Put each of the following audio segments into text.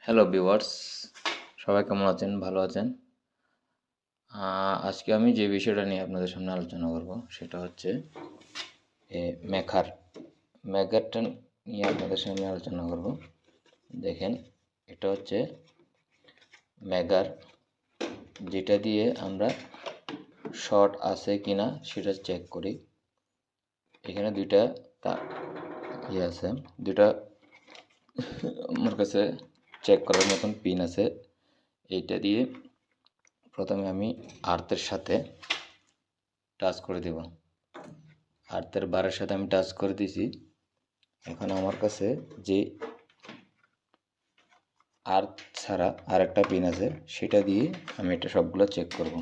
Hello viewers, সবাই কেমন আছেন? ভালো আছেন? আজকে আমি যে বিষয়টা নিয়ে আপনাদের সামনে আলোচনা করব সেটা হচ্ছে এ ম্যাকার ম্যাকারটা নিয়ে আপনাদের সামনে আলোচনা করব। দেখেন, এটা হচ্ছে ম্যাগার, যেটা দিয়ে আমরা শর্ট আছে কিনা সেটা চেক করি। এখানে দুইটা আছে, দুইটা আমার কাছে চেক করার মতন পিন আছে। এইটা দিয়ে প্রথমে আমি আর্থের সাথে টাচ করে দেব। আর্থের বারের সাথে আমি টাচ করে দিয়েছি। এখন আমার কাছে যে আর্থ ছাড়া আরেকটা পিন আছে, সেটা দিয়ে আমি এটা সবগুলো চেক করব।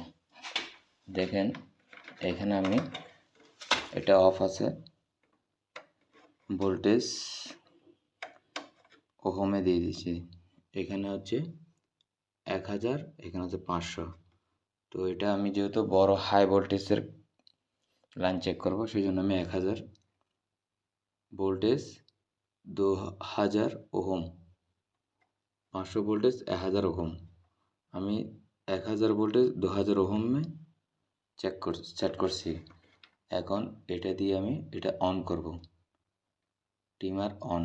দেখেন, এখানে আমি এটা অফ আছে, ভোল্টেজ ওহমে দিয়ে দিয়েছি। এখানে হচ্ছে 1000, এখানে হচ্ছে 500। তো এটা আমি যেহেতু বড় হাই ভোল্টেজের লাইন চেক করব, সেই জন্য আমি 1000 ভোল্টেজ 2000 ওহম, 500 ভোল্টেজ 1000 ওহম। আমি 1000 ভোল্টেজ 2000 ওহমে সেট করছি। এখন এটা দিয়ে আমি এটা অন করব। টিমার অন,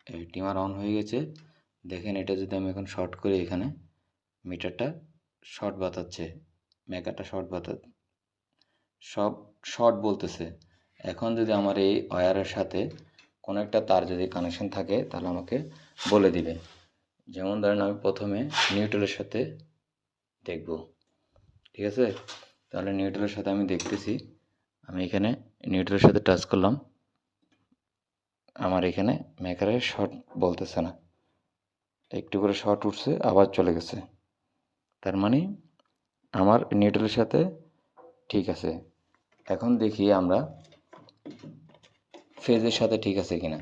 এই টিমার অন হয়ে গেছে। দেখেন, এটা যদি আমি এখন শর্ট করি, এখানে মিটারটা শর্ট বাতাচ্ছে, মেকারটা সব শর্ট বলতেছে। এখন যদি আমার এই ওয়্যারের সাথে কোনো একটা তার যদি কানেকশন থাকে, তাহলে আমাকে বলে দিবে। যেমন ধরেন, আমি প্রথমে নিউট্রালের সাথে দেখব, ঠিক আছে? তাহলে নিউট্রালের সাথে আমি দেখতেছি। আমি এখানে নিউট্রালের সাথে টাচ করলাম, আমার এখানে মেকারে শর্ট বলতেছে না, একটু করে শর্ট উঠছে আবার চলে গেছে। তার মানে আমার নিউট্রালের সাথে ঠিক আছে। এখন দেখি আমরা ফেজের সাথে ঠিক আছে কিনা।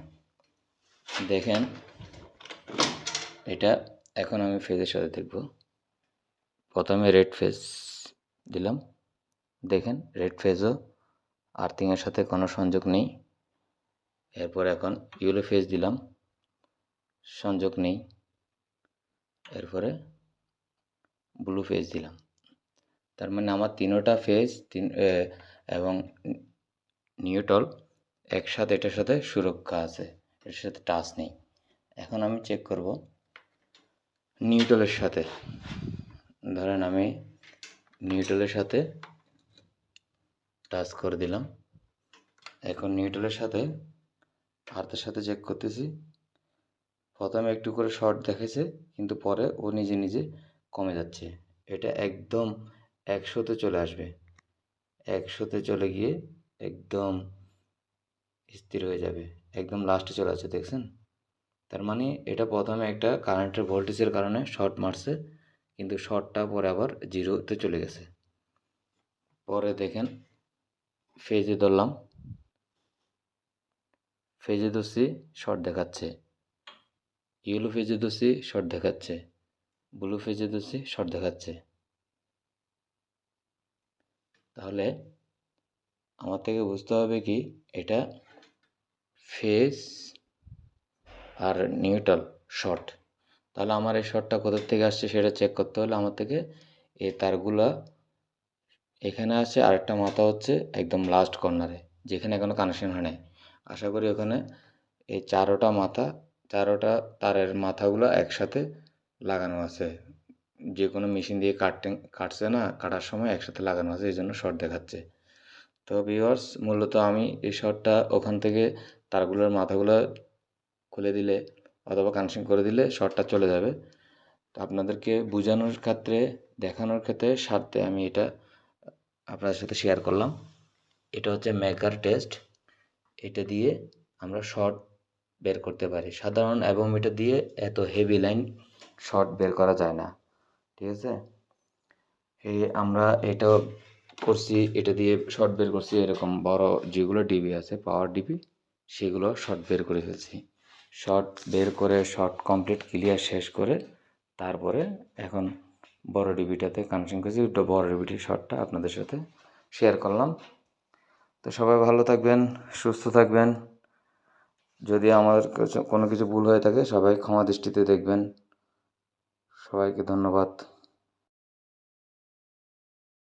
দেখেন, এটা এখন আমি ফেজের সাথে দেখব। প্রথমে রেড ফেজ দিলাম। দেখেন, রেড ফেজও আর্থিংয়ের সাথে কোনো সংযোগ নেই। এরপর এখন ইয়েলো ফেজ দিলাম, সংযোগ নেই। এরপরে ব্লু ফেজ দিলাম। তার মানে আমার তিনোটা ফেজ এবং নিউট্রাল একসাথে এটার সাথে সুরক্ষা আছে, এর সাথে টাচ নেই। এখন আমি চেক করব নিউট্রালের সাথে। ধরেন আমি নিউট্রালের সাথে টাচ করে দিলাম। এখন নিউট্রালের সাথে আর্থের সাথে চেক করতেছি। প্রথমে একটু করে শর্ট দেখাইছে, কিন্তু পরে ও নিজে নিজে কমে যাচ্ছে। এটা একদম 100তে চলে আসবে। 100তে চলে গিয়ে একদম স্থির হয়ে যাবে, একদম লাস্টে চলে আসছে, দেখছেন? তার মানে এটা প্রথমে একটা কারেন্টের ভোল্টেজের কারণে শর্ট মারছে, কিন্তু শর্টটা পরে আবার 0তে চলে গেছে। পরে দেখেন, ফেজে ধরলাম, ফেজে ধরছি, শর্ট দেখাচ্ছে। ইয়েলো ফেজে ধরছি, শর্ট দেখাচ্ছে। ব্লু ফেজে ধরছি, শর্ট দেখাচ্ছে। তাহলে আমার থেকে বুঝতে হবে কি, এটা ফেজ আর নিউট্রাল শর্ট। তাহলে আমার এই শর্টটা কোথা থেকে আসছে সেটা চেক করতে হলে আমার থেকে এই তারগুলা এখানে আছে, আরেকটা মাথা হচ্ছে একদম লাস্ট কর্নারে, যেখানে এখনো কানেকশন হয় নাই। আশা করি ওখানে এই চারোটা তারের মাথাগুলো একসাথে লাগানো আছে। যে কোনো মেশিন দিয়ে কাটছে না, কাটার সময় একসাথে লাগানো আছে, এই জন্য শর্ট দেখাচ্ছে। তো ভিউয়ার্স, মূলত আমি এই শর্টটা ওখান থেকে তারগুলোর মাথাগুলো খুলে দিলে অথবা কানেকশন করে দিলে শর্টটা চলে যাবে। তো আপনাদেরকে বোঝানোর ক্ষেত্রে, দেখানোর ক্ষেত্রে স্বার্থে আমি এটা আপনাদের সাথে শেয়ার করলাম। এটা হচ্ছে মেকার টেস্ট। এটা দিয়ে আমরা শর্ট বের করতে পারি। সাধারণ অ্যাভোমিটার দিয়ে এত হেভি লাইন শর্ট বের করা যায় না, ঠিক আছে? আমরা এটা করছি, এটা দিয়ে শর্ট বের করছি। এরকম বড় যেগুলো ডিবি আছে, পাওয়ার ডিবি, সেগুলো শর্ট বের করে ফেলছি। শর্ট বের করে শর্ট কমপ্লিট ক্লিয়ার শেষ করে তারপরে এখন বড় ডিবিটাতে কানেকশন করেছি। ওটা বড় ডিবিটির শর্টটা আপনাদের সাথে শেয়ার করলাম। তো সবাই ভালো থাকবেন, সুস্থ থাকবেন। যদি আমার কোনো কিছু ভুল হয়ে থাকে সবাই ক্ষমা দৃষ্টিতে দেখবেন। সবাইকে ধন্যবাদ।